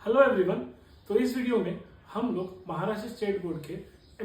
Hello everyone. तो इस video में हम लोग महाराष्ट्र स्टेट बोर्ड के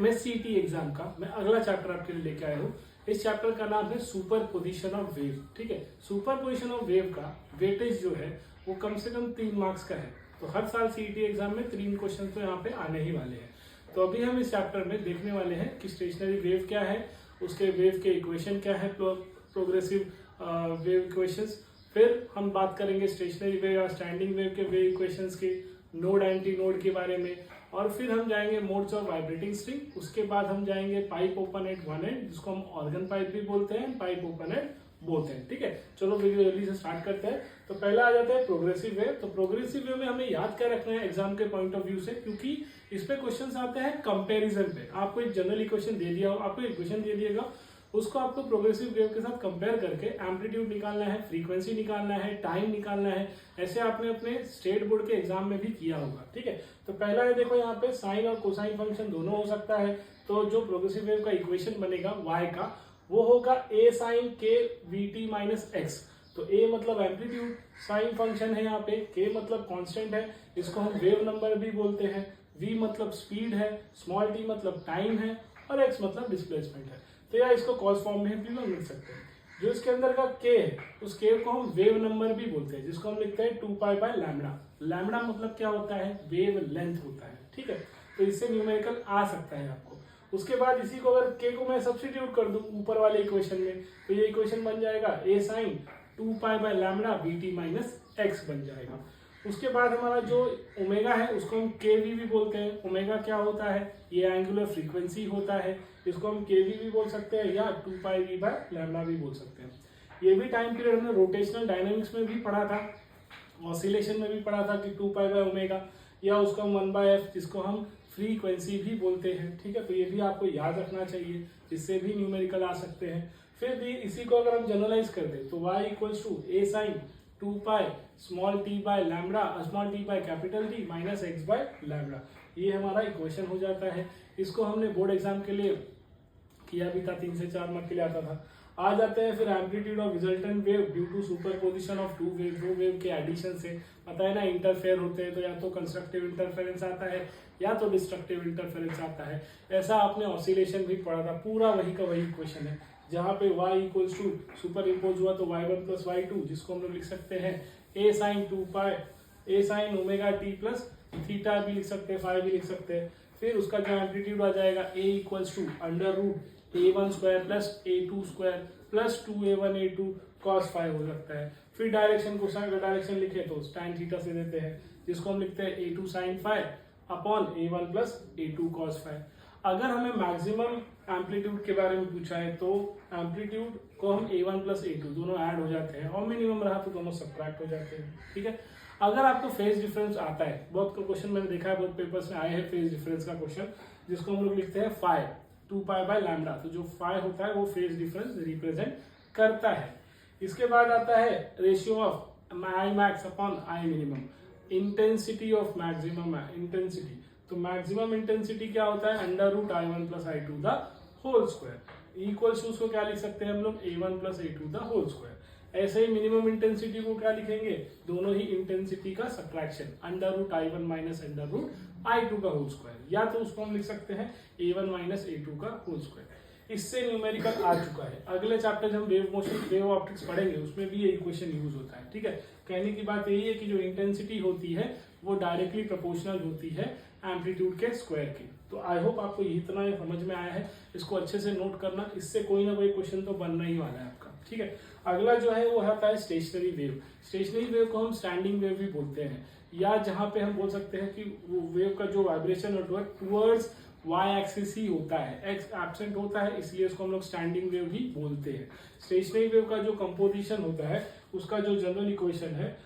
MSCET एग्जाम का मैं अगला चैप्टर आपके लिए लेके आया हूँ। इस चैप्टर का नाम है सुपर पोजिशन ऑफ वेव। ठीक है, सुपर पोजिशन ऑफ वेव का वेटेज जो है वो कम से कम 3 मार्क्स का है। तो हर साल CET एग्जाम में 3 क्वेश्चन तो यहाँ पे आने ही वाले हैं। तो अभी हम इस चैप्टर में देखने वाले हैं कि स्टेशनरी वेव क्या है, उसके वेव के इक्वेशन क्या है, प्रोग्रेसिव वेव इक्वेशंस। फिर हम बात करेंगे स्टेशनरी वेव या स्टैंडिंग वेव के वेव इक्वेशंस के, नोड एंटी नोड के बारे में, और फिर हम जाएंगे मोड्स ऑफ वाइब्रेटिंग स्ट्रिंग। उसके बाद हम जाएंगे pipe open at one and, जिसको हम ऑर्गन पाइप भी बोलते हैं, pipe open at both and. ठीक है, चलो वीडियो जल्दी से स्टार्ट करते हैं। तो पहला आ जाता है प्रोग्रेसिव वेव। तो प्रोग्रेसिव वेव में हमें याद क्या रखना है एग्जाम के पॉइंट ऑफ व्यू से, क्योंकि इस पे क्वेश्चन आते हैं कंपेरिजन पे। आपको एक जनरल इक्वेशन दे दिया, आपको इक्वेशन दे दिएगा, उसको आपको प्रोग्रेसिव वेव के साथ कंपेयर करके एम्पलीट्यूड निकालना है, फ्रीक्वेंसी निकालना है, टाइम निकालना है। ऐसे आपने अपने स्टेट बोर्ड के एग्जाम में भी किया होगा। ठीक है, तो पहला है देखो यहाँ पे साइन और कोसाइन फंक्शन दोनों हो सकता है। तो जो प्रोग्रेसिव वेव का इक्वेशन बनेगा y का, वो होगा a sine k vt minus x। तो a मतलब एम्पलीट्यूड, साइन फंक्शन है यहाँ पे, k मतलब कांस्टेंट है, इसको हम वेव नंबर भी बोलते हैं, v मतलब स्पीड है, स्मॉल t मतलब टाइम है, और x मतलब डिस्प्लेसमेंट है। तो या इसको कॉस फॉर्म में भी लिख सकते हैं। जो इसके अंदर का k है, उस k को हम वेव नंबर भी बोलते हैं, जिसको हम लिखते हैं 2 पाई बाय लैम्डा। लैम्डा मतलब क्या होता है, वेव लेंथ होता है। ठीक है, तो इससे न्यूमेरिकल आ सकता है आपको। उसके बाद इसी को अगर k को मैं सब्स्टिट्यूट कर दूं ऊपर वाले इक्वेशन में, तो ये इक्वेशन बन जाएगा a sine 2 pi by lambda vt minus x बन जाएगा। उसके बाद हमारा जो ओमेगा है उसको हम kv भी बोलते हैं। ओमेगा क्या होता है, ये एंगुलर फ्रीक्वेंसी होता है, इसको हम kv भी बोल सकते हैं या 2 पाई v बाय लैम्डा भी बोल सकते हैं। ये भी टाइम पीरियड हमने रोटेशनल डायनामिक्स में भी पढ़ा था, ऑसिलेशन में भी पढ़ा था कि 2 पाई बाय ओमेगा, या उसको हम 1 बाय f, जिसको हम फ्रीक्वेंसी भी बोलते हैं। ठीक है, तो ये भी आपको याद रखना चाहिए, इससे भी न्यूमेरिकल आ सकते हैं। फिर भी इसी को अगर हम जनरलाइज कर दें तो y equals to a sine 2 pi small t by lambda, small t by capital T minus x by lambda, ये हमारा इक्वेशन हो जाता है। इसको हमने बोर्ड एग्जाम के लिए किया भी था, 3 से 4 मार्क के लिए आता था। आ जाते हैं फिर amplitude of resultant wave due to superposition of two wave. दो वेव के एडिशन से, पता है ना, इंटरफेयर होते हैं, तो या तो कंस्ट्रक्टिव इंटरफेरेंस आता है या तो डिस्ट्रक्टिव इंटरफेरेंस आता है। ऐसा आपने ऑसिलेशन भी पढ़ा था, पूरा वही का वही इक्वेशन है, जहाँ पे y equals to superimpose हुआ तो y1 प्लस y2, जिसको हम लोग लिख सकते हैं a sine 2 pi a sine omega t plus theta भी लिख सकते हैं, फाई भी लिख सकते हैं। फिर उसका जो एम्पलीट्यूड आ जाएगा a equals to under root a1 square plus a2 square plus 2a1 a2 cos phi हो सकता है। फिर डायरेक्शन को डायरेक्शन लिखे तो tan थीटा से देते हैं, जिसको हम लिखते हैं a2 sine phi upon a1 plus a2 cos phi. अगर हमें मैक्सिमम एम्पलीट्यूड के बारे में पूछा है तो एम्पलीट्यूड को हम a1 प्लस a2 दोनों ऐड हो जाते हैं, और मिनिमम रहा तो दोनों सब्ट्रैक्ट हो जाते हैं। ठीक है, अगर आपको फेज डिफरेंस आता है, बहुत क्वेश्चन मैंने देखा है, बहुत पेपर्स में आए हैं फेज डिफरेंस का क्वेश्चन, जिसको हम लोग लिखते हैं फाई 2 पाई बाय लैम्डा। तो जो फाई होता है वो फेज डिफरेंस रिप्रेजेंट करता है। इसके बाद आता है ratio of I max upon I minimum, intensity of maximum intensity. तो मैक्सिमम इंटेंसिटी क्या होता है, under root i1 plus i2 the whole square equals to, उसको क्या लिख सकते हैं हम लोग, a1 plus a2 the whole square. ऐसे ही मिनिमम इंटेंसिटी को क्या लिखेंगे, दोनों ही इंटेंसिटी का subtraction, under root i1 minus under root i2 का होल स्क्वायर, या तो उसको हम लिख सकते हैं a1 माइनस a2 का होल स्क्वायर। इससे न्यूमेरिकल आ चुका है। अगले चैप्टर जब हम वेव मोशन वेव ऑप्टिक्स पढ़ेंगे उसमें भी ये इक्वेशन यूज होता है। ठीक है, कहने की बात यही है कि जो इंटेंसिटी होती है वो डायरेक्टली प्रोपोर्शनल होती है एम्पलीट्यूड के स्क्वायर की। तो आई होप आपको इतना समझ में आया है, इसको अच्छे से नोट करना, इससे कोई ना कोई क्वेश्चन तो बनना ही वाला है आपका। ठीक है, अगला जो है वो आता है स्टेशनरी वेव। स्टेशनरी वेव को हम स्टैंडिंग वेव भी बोलते हैं, या जहाँ पे हम बोल सकते हैं कि वो वेव का जो वाइब्रेशन टूवर्ड्स वाई एक्सिस ही होता है, एक्स एब्सेंट होता है, इसलिए उसको हम लोग स्टैंडिंग वेव भी बोलते हैं। स्टेशनरी वेव का जो कंपोजिशन होता है उसका जो जनरल इक्वेशन है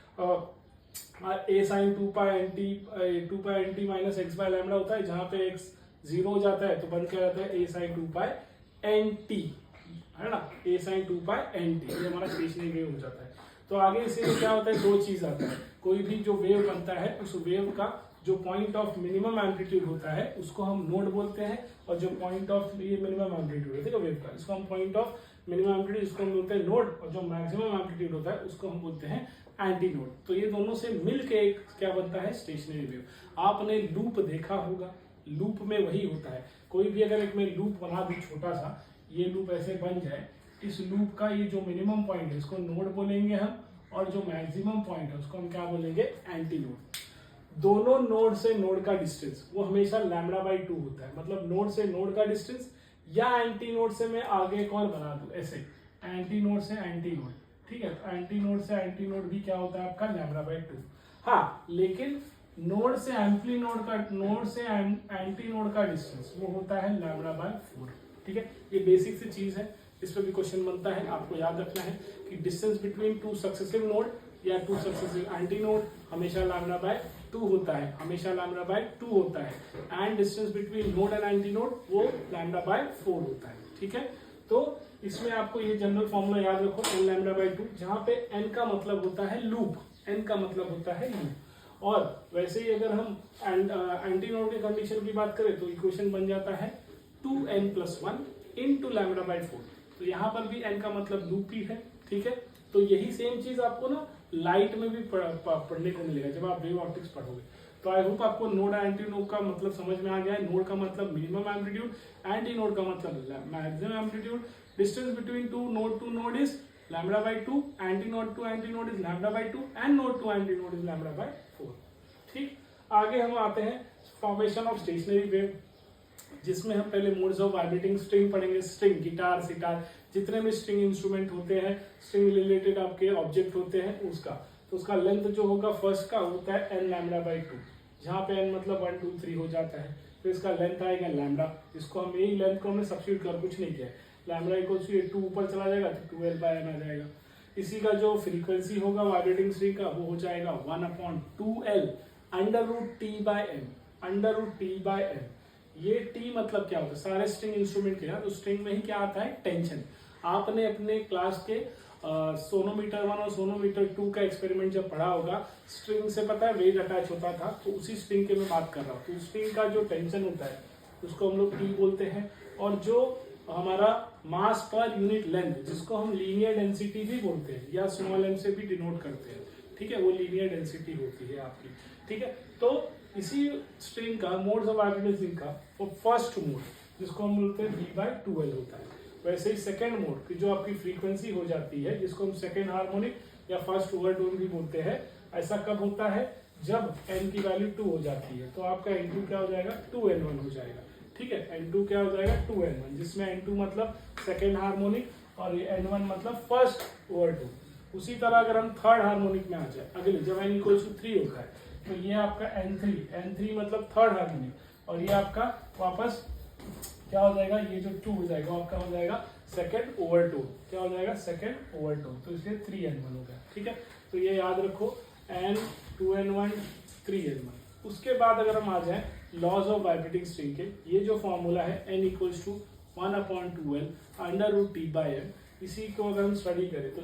a sine 2 pi N T minus X by lambda होता है, जहाँ पे x 0 हो जाता है तो बन के जाता है a sine 2 pi N T, है ना, a sine 2 pi N T, ये हमारा स्टेशनरी वेव हो जाता है। तो आगे इसे क्या होता है, दो चीज आता है, कोई भी जो वेव बनता है उस वेव का जो पॉइंट ऑफ मिनिमम एम्पलीट्यूड होता है उसको हम नोड बोलते हैं, और जो पॉइंट ऑफ ये मिनिमम एम्पलीट्यूड है वेव का, इसको हम पॉइंट ऑफ मिनिमम एम्पलीट्यूड इसको हम बोलते हैं नोड, और जो मैक्सिमम एम्पलीट्यूड होता है उसको हम बोलते हैं एंटी नोड। तो ये दोनों से मिलके एक क्या बनता है, स्टेशनरी वेव। आपने लूप देखा होगा, लूप में वही होता है। कोई भी अगर एक मैं लूप बना दूं छोटा सा, ये लूप ऐसे बन जाए, इस लूप का ये जो मिनिमम पॉइंट है इसको नोड बोलेंगे हम, और जो मैक्सिमम पॉइंट है उसको हम क्या बोलेंगे, एंटी नोड। दोनों नोड से नोड का डिस्टेंस वो हमेशा λ/2 होता है। मतलब नोड से नोड का डिस्टेंस, या एंटी नोड से मैं आगे एक और बना दूं ऐसे, एंटी नोड से एंटी नोड, ठीक है। तो एंटी नोड से एंटी नोड भी क्या होता है आपका, λ/2। हाँ, लेकिन नोड से एम्पली नोड का, नोड से एंटी नोड का डिस्टेंस वो होता है λ/4, ठीक है। ये बेसिक सी चीज है, इस पर भी क्वेश्चन बनता है। आपको याद रखना है कि distance between two successive node या टू सक्सेसिव एंटी नोड हमेशा λ/2 होता है, हमेशा λ/2 होता है। And distance between node and anti node वो λ/4 होता है, ठीक है। तो इसमें आपको ये जनरल फॉर्मूला याद रखो, n λ/2, जहां पे n का मतलब होता है लूप, n का मतलब होता है लूप। और वैसे ही अगर हम एंटी नोड की कंडीशन की बात करें तो इक्वेशन बन जाता है 2n+1 into λ/4। तो यहाँ पर भी n का मतलब लूप ही है, ठीक है। तो यही सेम चीज आपको ना लाइट में भी पढ़ने को मिलेगा जब आप वेव ऑप्टिक्स पढ़ोगे। तो आई होप आपको नोड एंटी नोड का मतलब समझ में आ गया है। नोड का मतलब मिनिमम एम्पलीट्यूड, एंटी नोड का मतलब maximum amplitude. Distance between two node is λ/2, anti node to anti node is λ/2, end node to anti node is λ/4, ठीक। आगे हम आते हैं फॉर्मेशन ऑफ स्टेशनरी वेव, जिसमें हम पहले मोड्स ऑफ वाइब्रेटिंग स्ट्रिंग पढ़ेंगे। स्ट्रिंग, गिटार, सितार, जितने भी स्ट्रिंग इंस्ट्रूमेंट होते हैं, स्ट्रिंग रिलेटेड आपके ऑब्जेक्ट होते हैं उसका, तो उसका लेंथ जो होगा फर्स्ट का होता है n λ/2, जहाँ पे n मतलब 1 2 3 हो जाता है। तो इसका लेंथ आएगा लैम्डा, इसको हम यही लेंथ को हमने सब्स्टिट्यूट कर कुछ नहीं किया है। लैम्डा इक्वल्स टू 2 ऊपर चला जाएगा तो 12/n आ जाएगा। इसी का जो फ्रीक्वेंसी होगा वाइब्रेटिंग स्ट्रिंग का वो हो जाएगा 1/2L √T/n, √T/n। ये टी मतलब क्या होता है, सारे स्ट्रिंग इंस्ट्रूमेंट के ना, तो स्ट्रिंग में ही क्या आता है, टेंशन। आपने अपने क्लास के सोनोमीटर 1 और सोनोमीटर 2 का एक्सपेरिमेंट जब पढ़ा होगा, स्ट्रिंग से पता है वेग अटैच होता था, तो उसी स्ट्रिंग के मैं बात कर रहा हूँ। तो स्ट्रिंग का जो टेंशन होता है उसको हम लोग टी बोलते हैं, और जो हमारा मास पर यूनिट लेंथ जिसको हम लीनियर डेंसिटी भी बोलते हैं या स्मॉल एम से भी डिनोट करते हैं, ठीक है, वो लीनियर डेंसिटी होती है आपकी, ठीक है। तो इसी स्ट्रिंग का मोड्स ऑफ वाइब्रेटिंग स्ट्रिंग का वो फर्स्ट मोड जिसको हम बोलते हैं V/2L होता है। वैसे ही सेकेंड मोड की जो आपकी फ्रीक्वेंसी हो जाती है जिसको हम सेकेंड हार्मोनिक या फर्स्ट ओवरटोन भी बोलते हैं, ऐसा कब होता है, जब n की वैल्यू 2 हो जाती है। तो आपका n2 क्या हो जाएगा, 2n1 हो जाएगा, ठीक है। n2 क्या हो जाएगा, 2n1, जिसमें n2 मतलब सेकेंड हार्मोनिक और ये n1 मतलब फर्स्ट ओवरटोन। उसी तरह अगर हम थर्ड हार्मोनिक में आ जाए अगले, जब n = 3 होता है, तो ये आपका n3 मतलब थर्ड हार्मोनिक, और ये आपका वापस क्या हो जाएगा, ये जो 2 हो जाएगा आपका हो जाएगा सेकेंड ओवरटोन। क्या हो जाएगा, सेकेंड ओवरटोन। तो इसलिए 3n1 हो गया, ठीक है। तो ये याद रखो, n 2n1 3n1। उसके बाद अगर हम आ जाए लॉज ऑफ वाइब्रेटिंग स्ट्रिंग के, ये जो फॉर्मूला है n = 1/2L √T/n, इसी को अगर हम स्टडी करें तो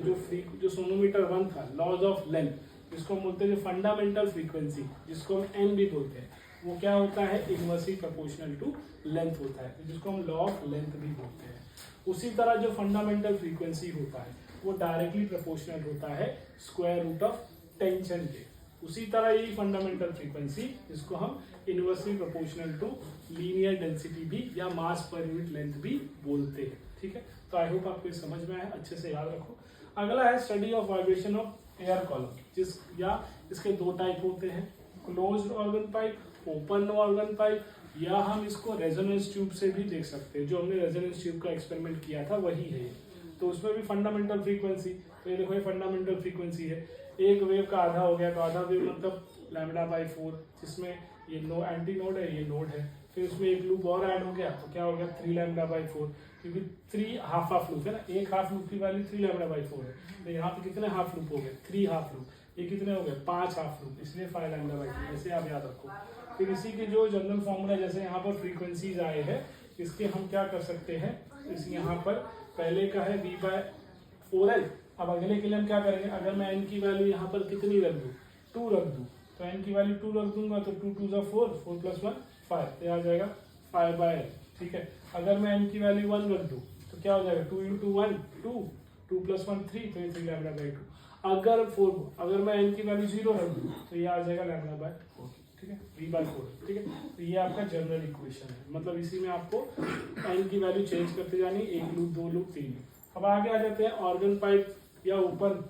जो सोनोमीटर 1 था, लॉज ऑफ लेंथ, जिसको हम बोलते हैं जो फंडामेंटल फ्रीक्वेंसी, जिसको हम n भी बोलते हैं, वो क्या होता है, इनवर्सली प्रोपोर्शनल टू लेंथ होता है, जिसको हम लॉ ऑफ लेंथ भी बोलते हैं। उसी तरह जो फंडामेंटल फ्रीक्वेंसी होता है वो डायरेक्टली प्रोपोर्शनल होता है स्क्वायर रूट ऑफ टेंशन के। उसी तरह यही फंडामेंटल फ्रीक्वेंसी जिसको हम inversely proportional to linear density भी या मास पर यूनिट लेंथ भी बोलते हैं, ठीक है। तो आई होप आपको समझ में आया, अच्छे से याद रखो। अगला है study of vibration of air column, जिस या इसके दो टाइप होते हैं, closed organ pipe, open organ pipe, या हम इसको रेजोनेंस ट्यूब से भी देख सकते हैं। जो हमने रेजोनेंस ट्यूब का एक्सपेरिमेंट किया था वही है। तो उसमें भी फंडामेंटल फ्रीक्वेंसी, तो ये देखो ये फंडामेंटल फ्रीक्वेंसी है। एक वेव का आधा हो गया, तो आधा वेव मतलब λ/4, जिसमें ये एंटी नोड है, ये नोड है। फिर उसमें एक लूप और ऐड हो गया, तो क्या हो गया 3λ/4, क्योंकि 3 हाफ लूप है ना, एक हाफ लूप की वैल्यू 3λ/4 है। तो यहाँ पे कितने हाफ लूप हो गए, 3 हाफ लूप। ये कितने हो गए, 5 हाफ लूप, इसलिए 5λ/2, ऐसे आप याद रखो। फिर इसी के जो जनरल फॉर्मूला, जैसे यहाँ पर फ्रीक्वेंसीज आए हैं, इसके हम क्या कर सकते हैं, इस यहाँ पर पहले का है V/4L। अब अगले के लिए हम क्या करेंगे, अगर मैं n की वैल्यू यहाँ पर कितनी रख दूँ, 2 रख दूँ, तो n की वैल्यू 2 रख दूंगा, तो 2 2 4, 4 + 1 5, तो आ जाएगा 5/L, ठीक है। अगर मैं n की वैल्यू 1 रख दूँ तो क्या हो जाएगा, 2 × 1 2, 2 + 1 3, तो ये 3λ/2। अगर मैं n की वैल्यू 0 रख दूँ तो ये आ जाएगा λ/4, ठीक है, v/4, ठीक है। तो ये आपका जनरल इक्वेशन है, मतलब इसी में आपको n की वैल्यू चेंज करते जानी, 1 लूप 2 लूप 3 लूप। अब आगे आ जाते हैं ऑर्गन पाइप या ओपन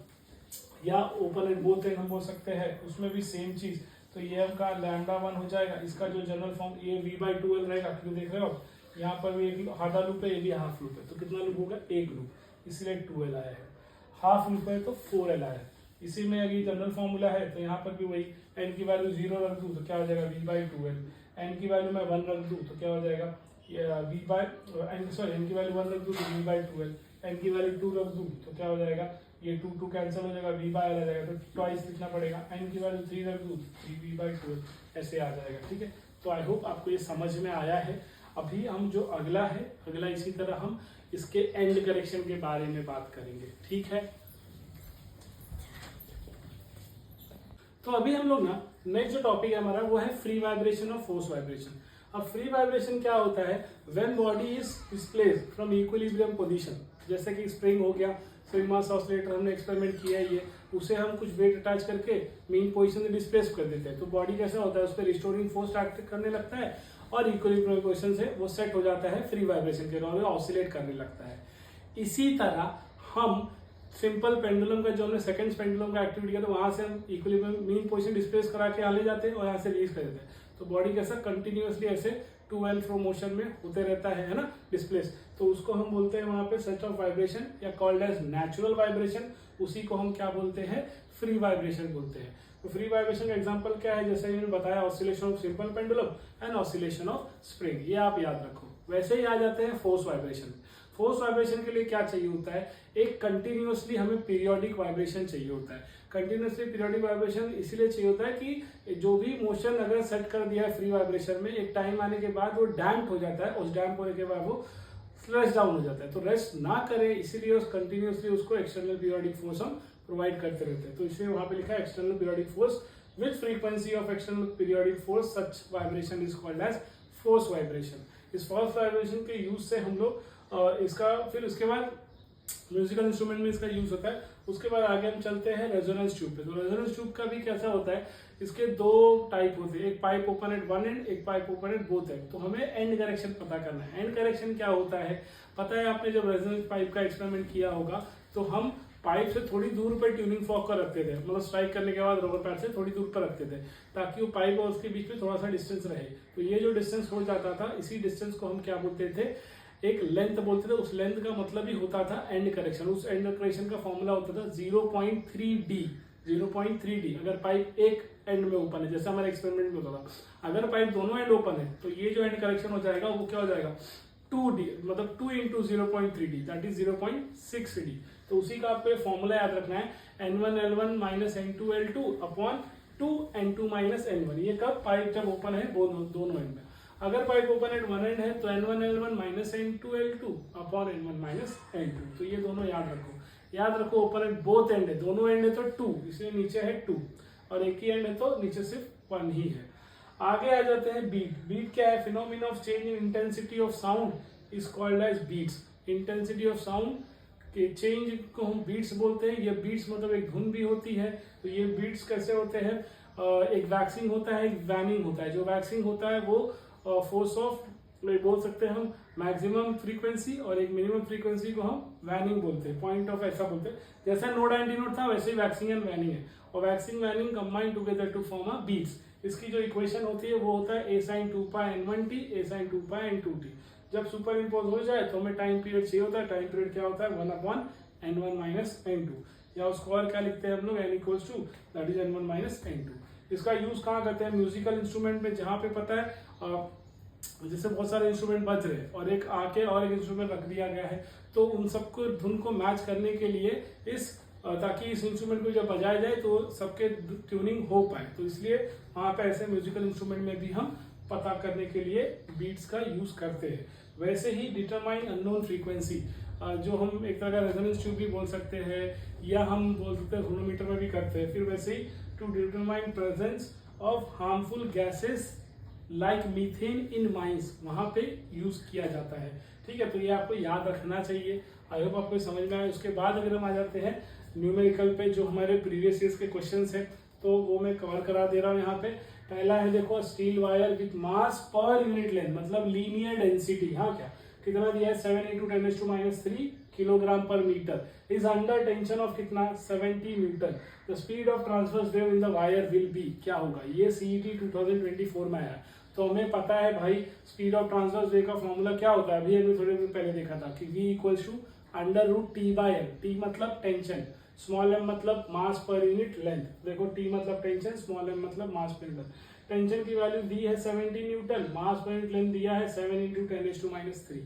एंड बोथ एंड हम बोल सकते हैं, उसमें भी सेम चीज। तो ये आपका λ1 हो जाएगा, इसका जो जनरल फॉर्म ये v/2l रहेगा, क्योंकि देख रहे हो आप यहाँ पर भी एक आधा लूप है, ये भी हाफ लूप है, तो कितना लूप होगा, 1 लूप, इसलिए 2l आया है। हाफ लूप है तो 4l आया है। इसी में अगर जनरल फॉर्मूला है तो यहाँ पर भी वही, n की वैल्यू 0 रख दूँ तो क्या हो जाएगा, v/2l। n की वैल्यू मैं 1 रख दूँ तो क्या हो जाएगा, n की वैल्यू 1 रख दूँ तो v/2l। n की वैल्यू 2 रख दूँ तो क्या हो जाएगा, ये 2 कैंसिल हो जाएगा, v/l आ जाएगा, तो ट्वाइस लिखना पड़ेगा। n की वैल्यू 3 रख दूँ 3v/2l, ऐसे आ जाएगा, ठीक है। तो आई होप आपको ये समझ में आया है। अभी हम जो अगला इसी तरह हम इसके एंड करेक्शन के बारे में बात करेंगे, ठीक है। तो अभी हम लोग ना नेक्स्ट जो टॉपिक है हमारा वो है फ्री वाइब्रेशन और फोर्स वाइब्रेशन। अब फ्री वाइब्रेशन क्या होता है, when body is displaced from equilibrium position, जैसे कि स्प्रिंग हो गया, स्प्रिंग मास ऑसिलेटर हमने एक्सपेरिमेंट किया है, ये उसे हम कुछ वेट अटैच करके मेन पोजीशन से डिस्प्लेस कर देते हैं, तो बॉडी कैसा होता है, उस पर रिस्टोरिंग फोर्स एक्ट करने लगता है और इक्विलिब्रियम पोजीशन से वो सेट हो जाता है, फ्री वाइब्रेशन के दौरान ऑसिलेट करने लगता है। इसी तरह हम सिंपल पेंडुलम का जो हमने सेकंड पेंडुलम का एक्टिविटी किया, तो वहां से हम इक्विलिब्रियम मेन पोजीशन डिस्प्लेस करा के यहाँ ले जाते हैं और यहाँ से रिलीज कर देते हैं, तो बॉडी कैसा कंटिन्यूअसली ऐसे टू एंड फ्रो मोशन में होते रहता है ना, डिस्प्लेस। तो उसको हम बोलते हैं वहां पे सच ऑफ वाइब्रेशन या कॉल्ड एज नेचुरल वाइब्रेशन, उसी को हम क्या बोलते हैं, फ्री वाइब्रेशन बोलते हैं। तो फ्री वाइब्रेशन का एग्जांपल क्या है, जैसे मैंने बताया oscillation of simple pendulum and oscillation of spring, ये आप याद रखो। वैसे ही आ जाते हैं फोर्स वाइब्रेशन। फोर्स वाइब्रेशन के लिए क्या चाहिए होता है, एक कंटिन्यूअसली हमें पीरियोडिक वाइब्रेशन चाहिए होता है। कंटिन्यूअसली पीरियोडिक वाइब्रेशन इसलिए चाहिए होता है कि जो भी मोशन अगर सेट कर दिया है फ्री वाइब्रेशन में, एक टाइम आने के बाद वो डैम्प हो जाता है, उस डैम्प होने के बाद वो रेस्ट डाउन हो जाता है, तो रेस्ट ना करे इसीलिए उस कंटिन्यूअसली उसको एक्सटर्नल पीरियोडिक फोर्स हम प्रोवाइड करते रहते हैं। तो इसलिए वहां पे लिखा है external periodic force with frequency of external periodic force, such vibration is called as force vibration. इस फोर्स वाइब्रेशन के यूज से हम लोग इसका फिर उसके बाद म्यूजिकल इंस्ट्रूमेंट में इसका यूज होता है। उसके बाद आगे हम चलते हैं रेजोनेंस ट्यूब पे। तो रेजोनेंस ट्यूब का भी कैसा होता है, इसके दो टाइप होते हैं, एक pipe open at one end, एक pipe open at both end. तो हमें एंड करेक्शन पता करना है। एंड करेक्शन क्या होता है पता है, आपने जब रेजोनेंस पाइप का एक्सपेरिमेंट किया होगा तो हम पाइप से थोड़ी दूर पर ट्यूनिंग फॉर्क कर रखते थे, मतलब स्ट्राइक करने के बाद रबर पैड से थोड़ी दूर पर रखते थे ताकि वो पाइप और उसके बीच में थोड़ा सा डिस्टेंस रहे। तो ये जो डिस्टेंस हो जाता था, इसी डिस्टेंस को हम क्या बोलते थे, एक लेंथ बोलते थे। उस लेंथ का मतलब ही होता था एंड करेक्शन। उस एंड करेक्शन का फॉर्मूला होता था 0.3d। 0.3d अगर पाइप एक एंड में ओपन है, जैसे हमारे एक्सपेरिमेंट में होता था, अगर पाइप दोनों एंड ओपन है तो ये जो एंड करेक्शन हो जाएगा वो क्या हो जाएगा 2d, मतलब 2 into 0.3d that is 0.6d। तो उसी का आपको फॉर्मूला याद रखना है, n1l1 minus n2l2 upon 2n2 minus n1। ये कब, पाइप जब ओपन है दोनों एंड में। अगर pipe open at one end है तो n1l1 minus n2l2 upon n1 minus n2। तो ये दोनों याद रखो ओपन एट बोथ एंड है, दोनों एंड है तो 2, इसलिए नीचे है 2, और एक ही एंड है तो नीचे सिर्फ 1 ही है। आगे आ जाते हैं बीट। बीट क्या है, phenomena of change in intensity of sound is called as beats. Intensity of sound के चेंज को हम बीट्स बोलते हैं। ये बीट्स मतलब एक धुन भी होती है। तो ये बीट्स कैसे होते हैं, एक वैक्सिंग होता है, एक वैनिंग होता है। जो वैक्सिंग होता है वो फोर्स ऑफ बोल सकते हैं हम मैक्सिमम फ्रीक्वेंसी, और एक मिनिमम फ्रीक्वेंसी को हम वैनिंग बोलते हैं, पॉइंट ऑफ ऐसा बोलते हैं। जैसा नोड एंटी नोड था वैसे ही वैक्सिंग एंड वैनिंग है, और waxing waning combine together to form a beats. इसकी जो इक्वेशन होती है वो होता है a sin 2π n1t a sin 2π n2t। जब सुपर इम्पोज हो जाए तो हमें टाइम पीरियड चाहिए होता है। टाइम पीरियड क्या होता है 1/n1 minus n2, या उसको और क्या लिखते हैं हम लोग n equals to that is n1 minus n2। इसका यूज कहाँ करते हैं, म्यूजिकल इंस्ट्रूमेंट में, जहाँ पे पता है जैसे बहुत सारे इंस्ट्रूमेंट बज रहे हैं और एक आके और एक इंस्ट्रूमेंट रख दिया गया है, तो उन सबको धुन को मैच करने के लिए ताकि इस इंस्ट्रूमेंट को जब बजाया जाए तो सबके ट्यूनिंग हो पाए, तो इसलिए वहाँ पे ऐसे म्यूजिकल इंस्ट्रूमेंट में भी हम पता करने के लिए बीट्स का यूज करते हैं। वैसे ही डिटरमाइन अननोन फ्रीक्वेंसी, जो हम एक तरह का रेजोनेंस ट्यूब भी बोल सकते हैं, या हम बोल सकते हैं थर्मोमीटर में भी करते हैं। फिर वैसे ही to determine presence of harmful gases like methane in mines, वहां पे यूज किया जाता है। ठीक है, तो ये आपको याद रखना चाहिए। आई होप आपको समझ में आए। उसके बाद अगर हम आ जाते हैं न्यूमेरिकल पे जो हमारे प्रीवियस ईयर्स के क्वेश्चंस हैं तो वो मैं कवर करा दे रहा हूँ यहाँ पे। पहला है देखो, steel wire with mass per unit length, मतलब लीनियर डेंसिटी। हाँ क्या कितना दिया है, 7 × 10⁻³ किलोग्राम पर metre is under tension of कितना, 70 newton. The speed of transverse wave in the wire will be, क्या होगा, ये CET 2024 में आया। तो हमें पता है भाई स्पीड ऑफ ट्रांसवर्स वेव का फॉर्मूला क्या होता है, अभी हमने थोड़े दिन पहले देखा था कि V = √T/m। T मतलब टेंशन, स्मॉल m मतलब मास पर यूनिट लेंथ। देखो T मतलब टेंशन, स्मॉल m मतलब मास पर यूनिट। टेंशन की वैल्यू दी है 70 न्यूटन, मास पर यूनिट लेंथ दिया है 7 × 10⁻³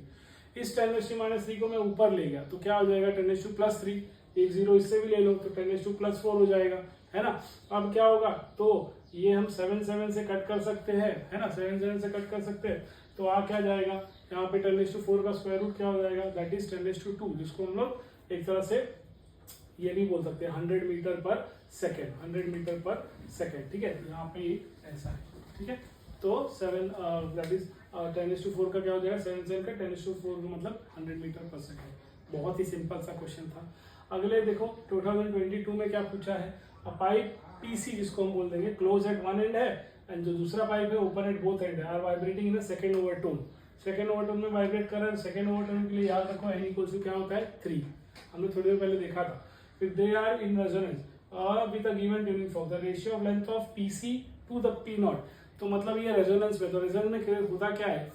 इस 10⁻³ को मैं ऊपर ले गया तो क्या हो जाएगा, 10⁻3। एक जीरो इससे भी ले लो तो 10⁻4 हो जाएगा, है ना। अब क्या होगा, तो ये हम 7 से कट कर सकते हैं, है ना, 7 से कट कर सकते हैं। तो आ क्या जाएगा, यहाँ पे 10⁻4 का स्क्वायर रूट क्या हो जाएगा, दैट इज 10⁻2, जिसको हम लोग एक तरह से ये भी बोल सकते हैं 100 मीटर पर सेकेंड, 100 मीटर पर सेकेंड। ठीक है, यहाँ पे ऐसा है। ठीक है, तो 7 दैट इज 10⁻4 का क्या हो जाएगा, 7 का 10⁻4 मतलब 100 मीटर पर सेकेंड। बहुत ही सिंपल सा क्वेश्चन था। अगले देखो 2022 में क्या पूछा है, अ पाइप PC जिसको हम बोल देंगे क्लोज एट वन एंड है एंड जो दूसरा पाइप है ओपन एट बोथ एंड है, are vibrating in second overtone. Second overtone में वाइब्रेट कर रहा है। सेकंड ओवरटोन के लिए याद रखो N = क्या होता है, 3। हमने थोड़ी देर पहले देखा था। फिर they are in resonance with a given tuning form, the ratio of length of PC to the P0। तो मतलब ये रेजोनेंस में, तो रेजोनेंस में होता क्या है,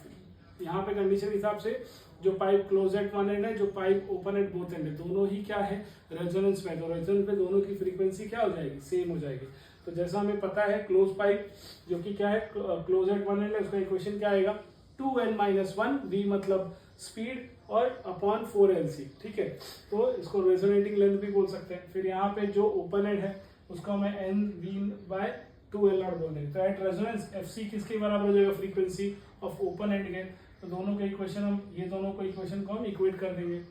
यहाँ पे कंडीशन के हिसाब से जो pipe close at one end है, जो pipe open at both end है, दोनों ही क्या है, रेजोनेंस में। तो रेजोनेंस में दोनों की फ्रीक्वेंसी क्या हो जाएगी, सेम हो जाएगी। तो जैसा हमें पता है क्लोज पाइप जो कि क्या है, क्लोज एट वन एंड है, उसका इक्वेशन क्या आएगा, 2n-1, V मतलब स्पीड और अपॉन 4LC। ठीक है, तो इसको रेजोनेटिंग लेंथ भी बोल सकते हैं। फिर यहाँ पे जो ओपन एंड है उसका मैं NV/2L0 बोल देंगे। तो एट रेजोनेंस FC किसके बराबर हो जाएगा, फ्रीक्वेंसी ऑफ ओपन एंड के। तो दोनों के इक्वेशन हम, ये दोनों को इक्वेशन को हम इक्वेट कर देंगे।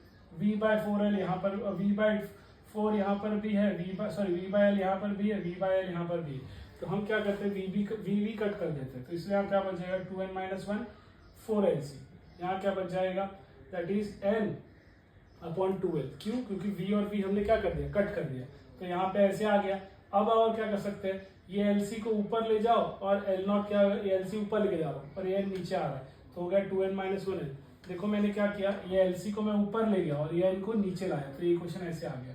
V/4L यहाँ पर, V/4 यहाँ पर भी है, V/L यहाँ पर भी है, V/L यहाँ पर भी है। तो हम क्या करते हैं, VV कट कर देते हैं। तो इसलिए यहाँ क्या बच जाएगा, 2n-1 4LC। यहाँ क्या बच जाएगा, दैट इज N/2L। क्यों, क्योंकि V और V हमने क्या कर दिया, कट कर दिया। तो यहाँ पे ऐसे आ गया। अब और क्या कर सकते हैं, ये LC को ऊपर ले जाओ और L0 क्या, LC ऊपर लेके जा रहा हूँ और ये नीचे आ रहा है, तो हो गया 2n-1L। देखो मैंने क्या किया, ये LC को मैं ऊपर ले गया और ये N को नीचे लाया, तो ये क्वेश्चन ऐसे आ गया।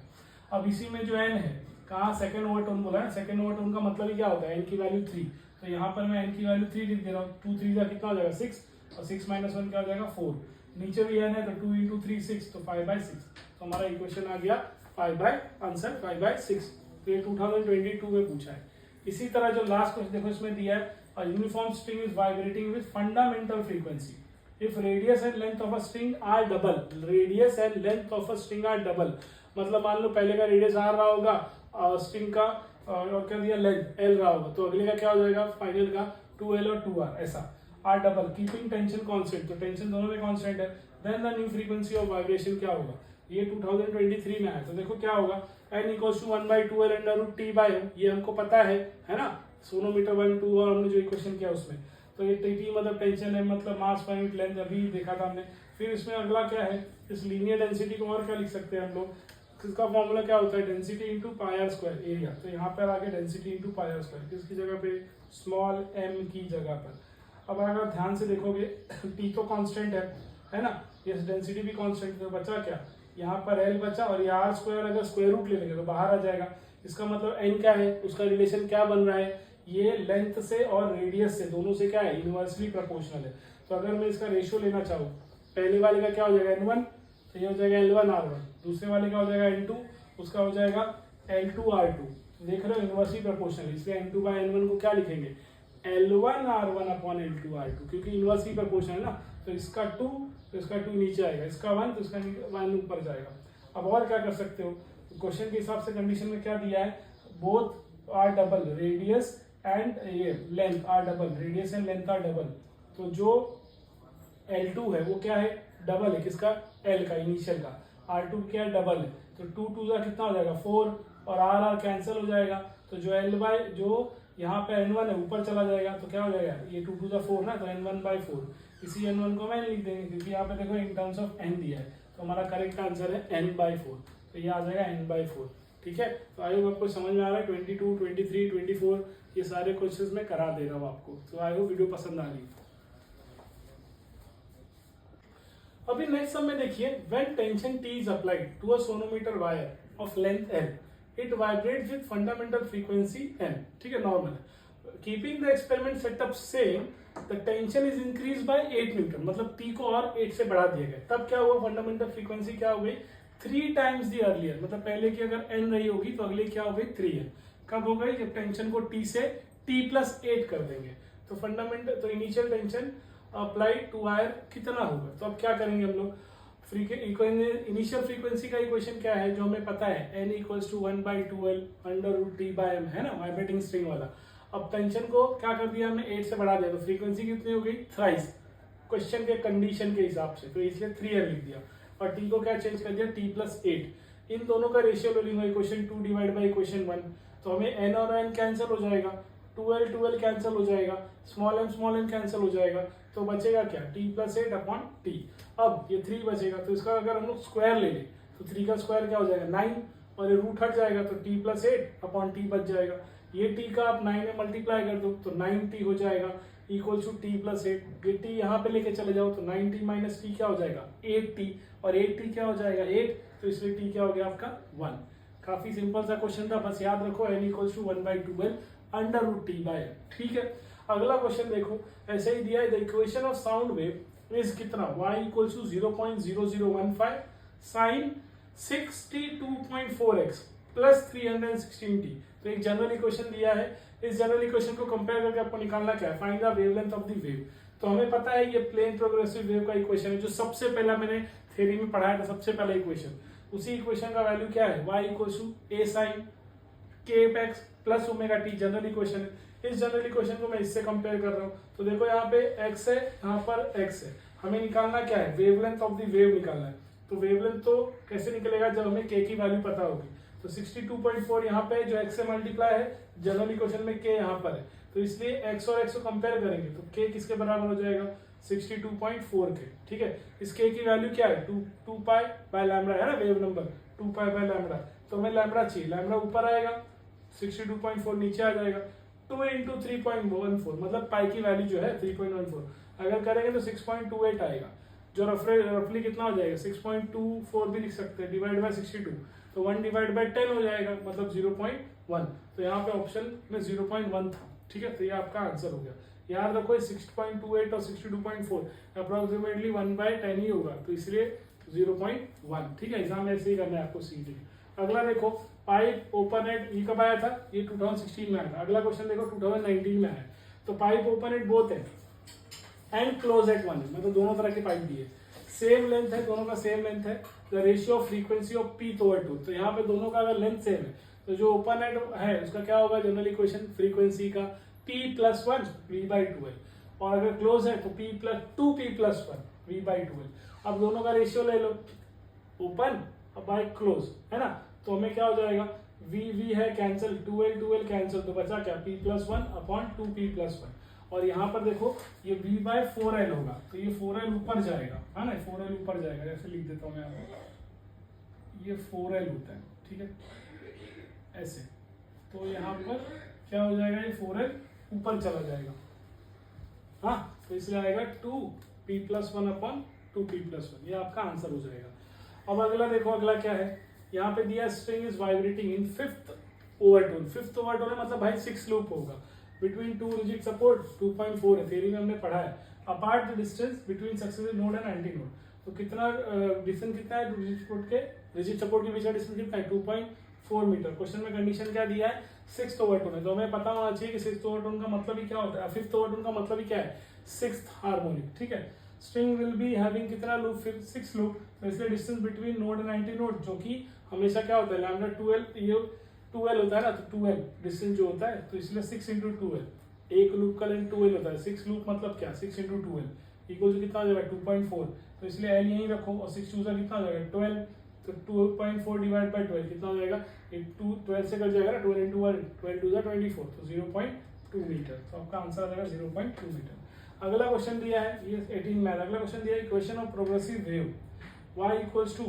अब इसी में जो N है, कहाँ, सेकंड ओवरटोन बोला है। सेकंड ओवरटोन का मतलब ही क्या होता है, N की वैल्यू 3। तो यहाँ पर मैं N की वैल्यू 3 लिख दे रहा हूँ। 2 3 का कितना हो जाएगा, 6, और 6-1 क्या हो जाएगा, 4। नीचे भी N है तो 2 × 3 6, तो 5/6। तो हमारा इक्वेशन आ गया 5/6। तो ये 2022 में पूछा है। इसी तरह जो लास्ट क्वेश्चन देखो इसमें दिया है, a uniform string is vibrating with fundamental frequency if radius and length of a string are double। radius and length of a string are double, मतलब मान लो पहले का रेडियस R रहा होगा स्ट्रिंग का, और क्या दिया, लेंथ L रहा होगा, तो अगले का क्या हो जाएगा, फाइनल का 2L और 2R ऐसा। R double, keeping tension constant, तो टेंशन दोनों में कांस्टेंट है। Then the new frequency of vibration क्या होगा, ये 2023 में आया। तो देखो क्या होगा, N = 1/2L/T/m, ये हमको पता है ना, सोनोमीटर 1 2 और हमने जो इक्वेशन किया उसमें। तो ये T मतलब टेंशन है, मतलब मास पर यूनिट लेंथ, अभी देखा था हमने। फिर इसमें अगला क्या है, इस लीनियर डेंसिटी को और क्या लिख सकते हैं हम लोग, इसका फॉर्मूला क्या होता है, डेंसिटी इंटू πr² एरिया। तो यहाँ पर आगे डेंसिटी इंटू πr², किसकी जगह पे, स्मॉल m की जगह पर। अब अगर ध्यान से देखोगे T तो कांस्टेंट है ना, ये डेंसिटी भी कांस्टेंट, तो बचा क्या, यहाँ पर L बचा, और ये R² अगर स्क्वायर रूट ले लेंगे तो बाहर आ जाएगा। इसका मतलब N क्या है, उसका रिलेशन क्या बन रहा है, ये लेंथ से और रेडियस से दोनों से क्या है, इनवर्सली प्रोपोर्शनल है। तो अगर मैं इसका रेशियो लेना चाहूँ, पहले वाले का क्या हो जाएगा, N1, तो ये हो जाएगा L1R1। दूसरे वाले का हो जाएगा N2, उसका हो जाएगा L2R2। देख रहे हो, इनवर्सली प्रोपोर्शनल, इसलिए N2/N1 को क्या लिखेंगे, L1R1/L2R2, क्योंकि इनवर्सली प्रोपोर्शनल है ना। तो इसका 2, तो इसका 2 नीचे आएगा, इसका 1, तो इसका 1 ऊपर जाएगा। अब और क्या कर सकते हो, क्वेश्चन के हिसाब से कंडीशन में क्या दिया है, both are double, radius and ये length are double, radius and length are double. तो जो L2 है वो क्या है, डबल है, किसका, L का, इनिशियल का। R2 क्या है, डबल है, तो 2 2 का कितना हो जाएगा, 4, और R कैंसिल हो जाएगा। तो जो L जो यहाँ पे N1 है ऊपर चला जाएगा, तो क्या हो जाएगा, ये 2 2 4 ना, तो N1/4। इसी N1 को मैं लिख देंगे, क्योंकि यहाँ पे देखो इन टर्म्स ऑफ N दिया है, तो हमारा करेक्ट आंसर है N/4। तो ये आ जाएगा N/4। ठीक है, तो आई होप आपको समझ में आ रहा है। 22, 23, 24 ये सारे क्वेश्चंस मैं करा दे रहा हूँ आपको। तो आई होप वीडियो पसंद आ रही है। अभी नेक्स्ट सब में देखिए, when tension T is applied to a sonometer wire of length L, it vibrates with fundamental frequency n, ठीक है, normal. Keeping the experiment setup same, the tension is increase by 8 Newton, मतलब T को और 8 से बढ़ा दिया गया। तब क्या हुआ, फंडामेंटल फ्रीक्वेंसी क्या हो गई 3 टाइम्स दी अर्लियर, मतलब पहले की अगर n रही होगी तो अगले क्या हो गई 3n। कब हो गई, जब टेंशन को T से T+8 कर देंगे। तो फंडामेंटल, तो initial tension applied to wire कितना होगा। तो अब क्या करेंगे हम लोग, इनिशियल फ्रीक्वेंसी का इक्वेशन क्या है जो हमें पता है, n equals to 1/2L √T/m, है ना, वाइब्रेटिंग स्ट्रिंग वाला। अब टेंशन को क्या कर दिया हमने, 8 से बढ़ा दिया, तो फ्रीक्वेंसी कितनी हो गई, थ्राइस, क्वेश्चन के कंडीशन के हिसाब से, तो इसलिए 3n लिख दिया। और t को क्या चेंज कर दिया, T+8। इन दोनों का रेशियो ले लूंगा, इक्वेशन 2 डिवाइड बाई इक्वेशन 1, तो हमें n और n कैंसिल हो जाएगा, 2l कैंसिल हो जाएगा, स्मॉल m कैंसिल हो जाएगा, तो बचेगा क्या, T+8/T। अब ये 3 बचेगा, तो इसका अगर हम लोग स्क्वायर ले लें तो 3 का स्क्वायर क्या हो जाएगा 9, और ये रूट हट जाएगा तो T+8/T बच जाएगा। ये T का आप 9 में मल्टीप्लाई कर दो तो 9T हो जाएगा इक्वल टू T+8। ये T यहाँ पे लेके चले जाओ तो 9T माइनस T क्या हो जाएगा 8T, और 8T क्या हो जाएगा 8, तो इसलिए T क्या हो गया आपका 1। काफी सिंपल सा क्वेश्चन था, बस याद रखो n equals to 1/2L √T/m, ठीक है। अगला क्वेश्चन देखो, ऐसे ही दिया है, the equation of sound wave is कितना, y equals to 0.0015 sin 62.4x plus 316t। तो एक जनरल इक्वेशन दिया है, इस जनरल इक्वेशन को कंपेयर करके आपको निकालना क्या है, find the wavelength of the wave. तो हमें पता है ये प्लेन प्रोग्रेसिव वेव का इक्वेशन है, जो सबसे पहला मैंने थ्योरी में पढ़ाया था, सबसे पहला इक्वेशन। उसी इक्वेशन का वैल्यू क्या है, y equals to a sin kx plus omega t, general equation है। इस जनरल इक्वेशन को मैं इससे कंपेयर कर रहा हूँ, तो देखो यहाँ पे x है, यहाँ पर x है, हमें निकालना क्या है, वेवलेंथ ऑफ द वेव निकालना है। तो वेवलेंथ तो कैसे निकलेगा, जब हमें k की वैल्यू पता होगी। तो 62.4 यहाँ पे जो x से मल्टीप्लाई है, जनरल इक्वेशन में k यहाँ पर है, तो इसलिए x और x को कंपेयर करेंगे तो k किसके बराबर हो जाएगा 62.4 के, ठीक है। इस k की वैल्यू क्या है 2 पाई बाय लैम्डा, है ना wave number 2 pi by lambda, तो हमें लैम्डा चाहिए, लैम्डा ऊपर आएगा 62.4 नीचे आ जाएगा, 2 × 3.14, मतलब पाई की वैल्यू जो है 3.14, अगर करेंगे तो 6.28 आएगा, जो रफली कितना हो जाएगा 6.24 भी लिख सकते हैं, डिवाइड बाय 62, तो 1 डिवाइड बाय 10 हो जाएगा, मतलब 0.1। तो यहाँ पे ऑप्शन में 0.1 था, ठीक है, तो ये आपका आंसर हो गया। याद रखो 6.28 और 62.4 अप्रोक्सीमेटली 1/10 ही होगा, तो इसलिए 0.1, ठीक है। एग्जाम ऐसे ही करना है आपको सीधी। अगला देखो, पाइप ओपन एट, ये कब आया था, ये 2016 में आया था। अगला क्वेश्चन देखो 2019 में आया। तो पाइप ओपन एट बोथ है एंड क्लोज एट वन, मतलब दोनों तरह के पाइप दिए, सेम लेंथ है, दोनों का सेम लेंथ है। The ratio of frequency of P to 2, तो यहाँ पे दोनों का अगर लेंथ सेम है तो जो ओपन एट है उसका क्या होगा, जनरल इक्वेशन फ्रीक्वेंसी का P+1 V/2L, और अगर क्लोज है तो P+2P+1 V/2L। अब दोनों का रेशियो ले लो, ओपन बाय क्लोज, है ना, तो हमें क्या हो जाएगा V है कैंसिल, 2L कैंसिल, तो बचा क्या P+1/2P+1। और यहाँ पर देखो ये V/4L होगा, तो ये 4L ऊपर जाएगा, है ना, 4L ऊपर जाएगा, ऐसे लिख देता हूँ मैं, ये 4L होता है, ठीक है, ऐसे। तो यहाँ पर क्या हो जाएगा, ये 4L ऊपर चला जाएगा, हाँ, तो इसलिए आएगा 2P+1/2P+1, ये आपका आंसर हो जाएगा। अब अगला देखो, अगला क्या है, यहाँ पे दिया string is vibrating in 5th overtone. 5th overtone है, मतलब भाई 6 लूप होगा, बिटवीन 2 रिजिड सपोर्ट 2.4 है, थ्योरी में हमने पढ़ा है। Apart the distance between successive node and anti node, तो कितना डिस्टेंस कितना है रिजिड सपोर्ट के बीच का डिस्टेंस कितना है 2.4 मीटर। क्वेश्चन में कंडीशन क्या दिया है 6th ओवरटोन है, तो हमें पता होना चाहिए कि 6th ओवरटोन का मतलब ही क्या होता है, 5th ओवरटोन का मतलब ही क्या है 6th हार्मोनिक, ठीक है। स्ट्रिंग विल बी हैविंग कितना लूप, फिर 6 लूप, तो इसलिए distance between node and anti node, जो कि हमेशा क्या होता है लैम्डा 2L, ये 2L होता है ना, तो 2L डिस्टेंस जो होता है, तो इसलिए 6 × 2L, एक लूप का लेंथ 2L होता है, 6 लूप मतलब क्या 6 × 2L इक्वल टू कितना हो जाएगा 2.4, तो इसलिए L यहीं रखो, और 6 2 का कितना हो जाएगा 12, तो 2.4 डिवाइड बाय 12 कितना हो जाएगा, 12 से कट जाएगा ना, 12 × 1 12 2 24, तो 0.2 मीटर, तो आपका आंसर आ जाएगा 0.2 मीटर। अगला क्वेश्चन दिया है, ये 18 में, अगला क्वेश्चन दिया है equation of progressive wave y equals to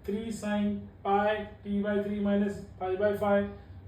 3 sin pi t/3 minus pi/5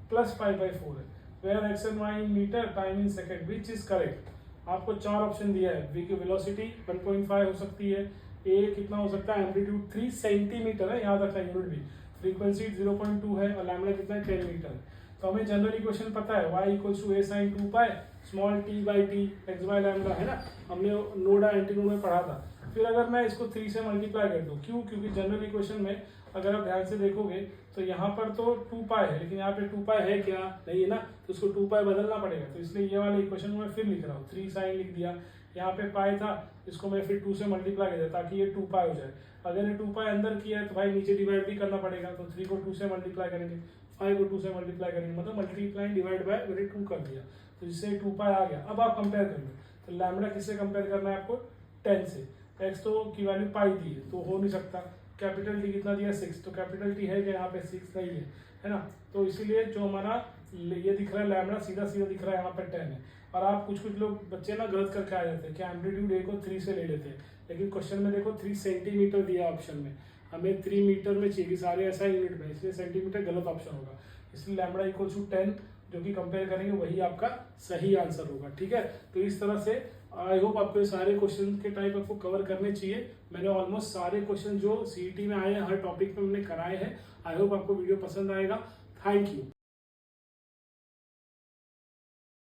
plus pi/4 है। Where x and y in meter, time in second, which is correct? आपको 4 ऑप्शन दिया है। v की वेलोसिटी 1.5 हो सकती है, a कितना हो सकता है, एम्पलीट्यूड 3 सेंटीमीटर है, याद रखना यूनिट भी, फ्रीक्वेंसी 0.2 है और लैम्डा कितना है 10 मीटर है। तो हमें जनरल इक्वेशन पता है y equals to a sin 2 pi small t/t x by lambda, है ना, हमने नोडा एंटीनोड में पढ़ा था। फिर अगर मैं इसको 3 से मल्टीप्लाई कर दूं, क्यों, क्योंकि जनरल इक्वेशन में अगर आप ध्यान से देखोगे तो यहाँ पर तो 2 पाई है, लेकिन यहाँ पे 2 पाई है क्या, नहीं है ना, तो उसको 2 पाई बदलना पड़ेगा। तो इसलिए ये वाले इक्वेशन में फिर लिख रहा हूँ, 3 साइन लिख दिया, यहाँ पे पाई था, इसको मैं फिर 2 से मल्टीप्लाई कर दिया ताकि ये 2 पाई हो जाए। अगर ये 2 पाई अंदर किया है तो भाई नीचे डिवाइड भी करना पड़ेगा, तो 3 को 2 से मल्टीप्लाई करेंगे, 5 को 2 से मल्टीप्लाई करेंगे, मतलब मल्टीप्लाई डिवाइड बाय मैंने 2 कर दिया, तो जिससे 2 पाई आ गया। अब आप कंपेयर कर लो, तो लैम्डा किससे कंपेयर करना है आपको, 10 से। एक्स तो की वैल्यू पाई दी है तो हो नहीं सकता, कैपिटल टी कितना दिया 6, तो कैपिटल टी है कि यहाँ पे 6 नहीं है ना, तो इसीलिए जो हमारा ये दिख रहा है लैम्डा सीधा सीधा दिख रहा है यहाँ पर 10 है। और आप कुछ लोग बच्चे ना गलत करके आ जाते हैं कि एम्पलीट्यूड ए को 3 से ले लेते हैं, लेकिन क्वेश्चन में देखो 3 सेंटीमीटर दिया ऑप्शन में, हमें 3 मीटर में चाहिए, सारे ऐसा यूनिट में, इसलिए सेंटीमीटर गलत ऑप्शन होगा। इसलिए लैम्डा इक्वल टू 10 जो कि कंपेयर करेंगे वही आपका सही आंसर होगा, ठीक है। तो इस तरह से आई होप आपको सारे क्वेश्चन के टाइप आपको कवर करने चाहिए। मैंने ऑलमोस्ट सारे क्वेश्चन जो सीईटी में आए हैं हर टॉपिक पे मैंने कराए हैं। आई होप आपको वीडियो पसंद आएगा। Thank you.